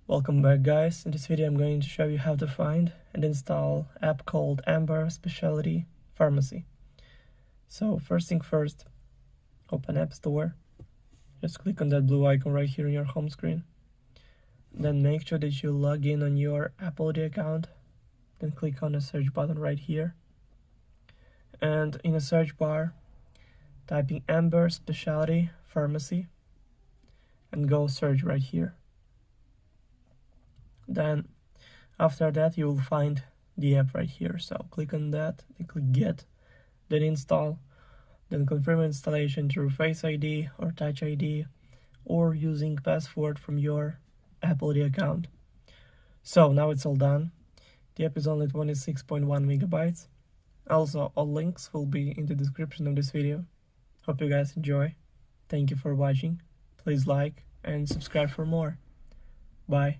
Welcome back, guys. In this video I'm going to show you how to find and install app called Amber Specialty Pharmacy. So first thing first, open App Store. Just click on that blue icon right here on your home screen. Then make sure that you log in on your Apple ID account. Then click on the search button right here. And in the search bar, type in Amber Specialty Pharmacy and go search right here. Then after that you will find the app right here, so click on that, then click get, then install, then confirm installation through Face ID or Touch ID or using password from your Apple ID account. So now it's all done. The app is only 26.1 megabytes. Also, all links will be in the description of this video. Hope you guys enjoy. Thank you for watching. Please like and subscribe for more. Bye.